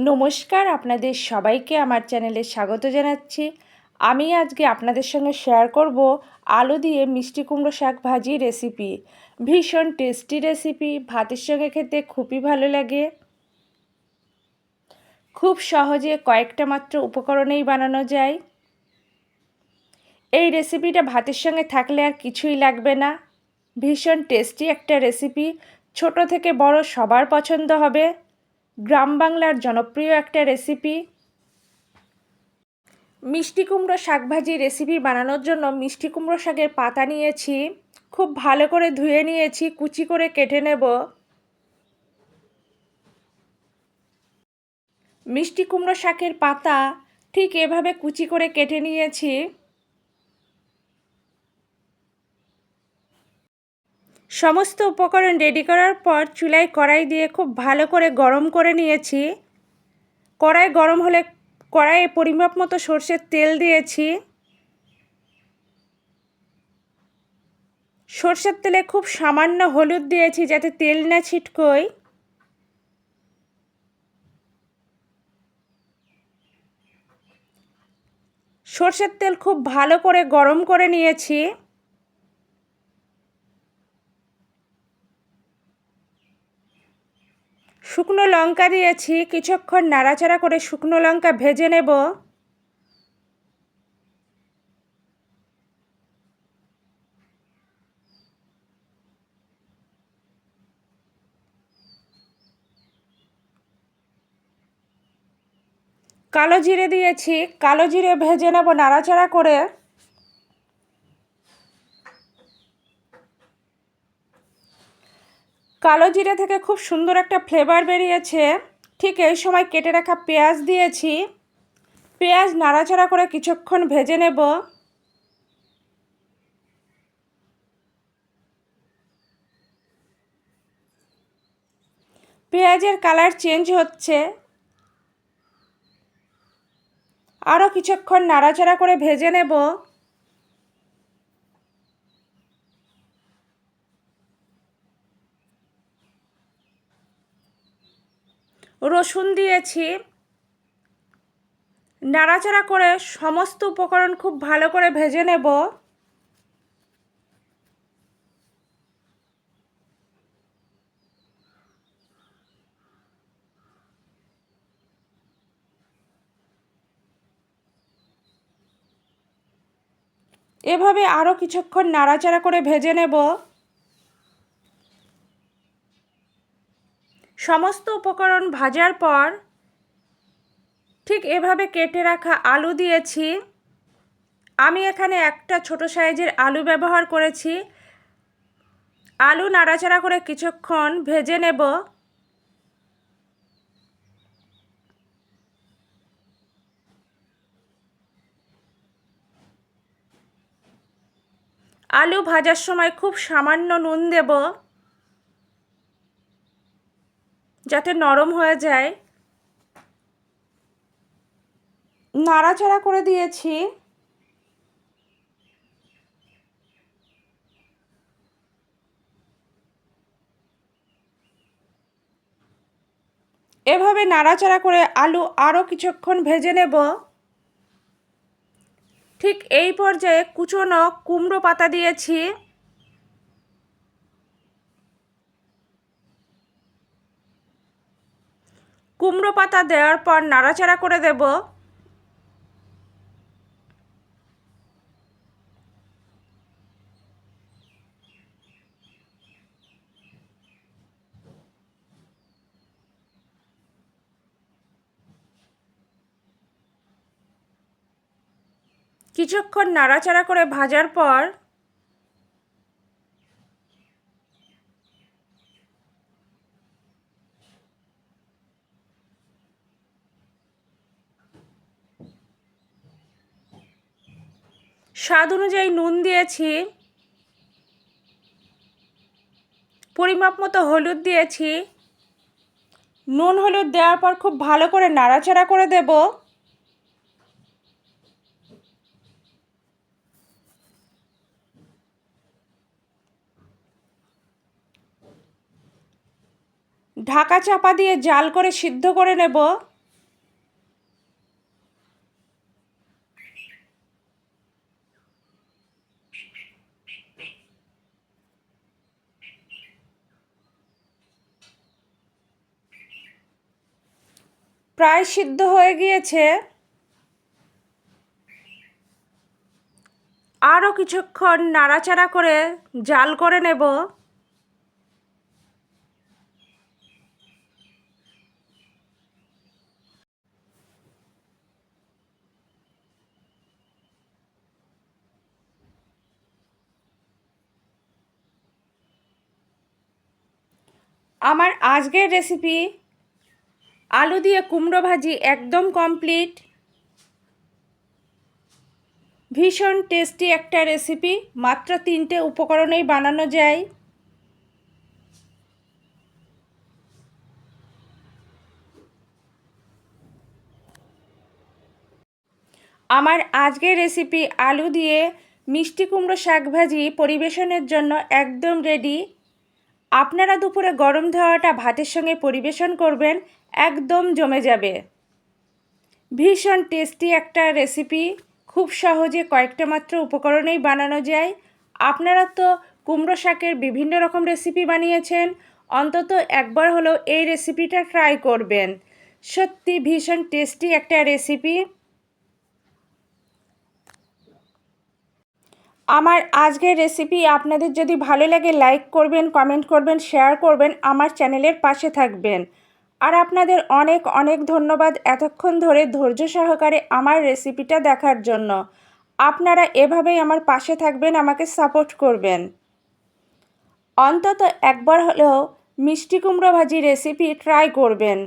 নমস্কার, আপনাদের সবাইকে আমার চ্যানেলে স্বাগত জানাচ্ছি। আমি আজকে আপনাদের সঙ্গে শেয়ার করব আলু দিয়ে মিষ্টি কুমড়ো শাক ভাজি রেসিপি। ভীষণ টেস্টি রেসিপি, ভাতের সঙ্গে খেতে খুবই ভালো লাগে। খুব সহজে কয়েকটা মাত্র উপকরণেই বানানো যায়। এই রেসিপিটা ভাতের সঙ্গে থাকলে আর কিছুই লাগবে না। ভীষণ টেস্টি একটা রেসিপি, ছোট থেকে বড় সবার পছন্দ হবে। গ্রাম বাংলার জনপ্রিয় একটা রেসিপি। মিষ্টি কুমড়ো শাক ভাজি রেসিপি বানানোর জন্য মিষ্টি কুমড়ো শাকের পাতা নিয়েছি, খুব ভালো করে ধুয়ে নিয়েছি, কুচি করে কেটে নেব। মিষ্টি কুমড়ো শাকের পাতা ঠিক এভাবে কুচি করে কেটে নিয়েছি। সমস্ত উপকরণ রেডি করার পর চুলায় কড়াই দিয়ে খুব ভালো করে গরম করে নিয়েছি। কড়াই গরম হলে কড়াইয়ে পরিমাপ মতো সর্ষের তেল দিয়েছি। সর্ষের তেলে খুব সামান্য হলুদ দিয়েছি যাতে তেল না ছিটকোয়। সর্ষের তেল খুব ভালো করে গরম করে নিয়েছি। শুকনো লঙ্কা দিয়েছি, কিছুক্ষণ নাড়াচাড়া করে শুকনো লঙ্কা ভেজে নেব। কালো জিরে দিয়েছি, কালো জিরে ভেজে নেব নাড়াচাড়া করে। কালো জিরে থেকে খুব সুন্দর একটা ফ্লেভার বেরিয়েছে। ঠিক এই সময় কেটে রাখা পেঁয়াজ দিয়েছি। পেঁয়াজ নাড়াচাড়া করে কিছুক্ষণ ভেজে নেব। পেঁয়াজের কালার চেঞ্জ হচ্ছে, আরও কিছুক্ষণ নাড়াচাড়া করে ভেজে নেব। রসুন দিয়েছি, নাড়াচাড়া করে সমস্ত উপকরণ খুব ভালো করে ভেজে নেব। এভাবে আরও কিছুক্ষণ নাড়াচাড়া করে ভেজে নেব। সমস্ত উপকরণ ভাজার পর ঠিক এভাবে কেটে রাখা আলু দিয়েছি। আমি এখানে একটা ছোট সাইজের আলু ব্যবহার করেছি। আলু নাড়াচাড়া করে কিছুক্ষণ ভেজে নেব। আলু ভাজার সময় খুব সামান্য নুন দেব যাতে নরম হয়ে যায়। নাড়াচাড়া করে দিয়েছি। এভাবে নাড়াচাড়া করে আলু আরও কিছুক্ষণ ভেজে নেব। ঠিক এই পর্যায়ে কুচনো কুমড়ো পাতা দিয়েছি। কুমড়ো পাতা দেওয়ার পর নাড়াচাড়া করে দেব। কিছুক্ষণ নাড়াচাড়া করে ভাজার পর স্বাদ অনুযায়ী নুন দিয়েছি, পরিমাপ মতো হলুদ দিয়েছি। নুন হলুদ দেওয়ার পর খুব ভালো করে নাড়াচাড়া করে দেব। ঢাকা চাপা দিয়ে জাল করে সিদ্ধ করে নেব। প্রায় সিদ্ধ হয়ে গিয়েছে। আরও কিছুক্ষণ নাড়াচাড়া করে জাল করে নেব। আমার আজকের রেসিপি আলু দিয়ে কুমড়ো ভাজি একদম কমপ্লিট। ভীষণ টেস্টি একটা রেসিপি, মাত্র 3টে উপকরণেই বানানো যায়। আমার আজকের রেসিপি আলু দিয়ে মিষ্টি কুমড়ো শাক ভাজি পরিবেশনের জন্য একদম রেডি। আপনারা দুপুরে গরম ধোয়াটা ভাতের সঙ্গে পরিবেশন করবেন, একদম জমে যাবে। ভীষণ টেস্টি একটা রেসিপি, খুব সহজে কয়েকটা মাত্র উপকরণেই বানানো যায়। আপনারা তো কুমড়ো শাকের বিভিন্ন রকম রেসিপি বানিয়েছেন, অন্তত একবার হলেও এই রেসিপিটা ট্রাই করবেন। সত্যি ভীষণ টেস্টি একটা রেসিপি। আমার আজকের রেসিপি আপনাদের যদি ভালো লাগে লাইক করবেন, কমেন্ট করবেন, শেয়ার করবেন, আমার চ্যানেলের পাশে থাকবেন। আর আপনাদের অনেক অনেক ধন্যবাদ এতক্ষণ ধরে ধৈর্য সহকারে আমার রেসিপিটা দেখার জন্য। আপনারা এভাবেই আমার পাশে থাকবেন, আমাকে সাপোর্ট করবেন। অন্তত একবার হলেও মিষ্টি কুমড়ো ভাজি রেসিপি ট্রাই করবেন।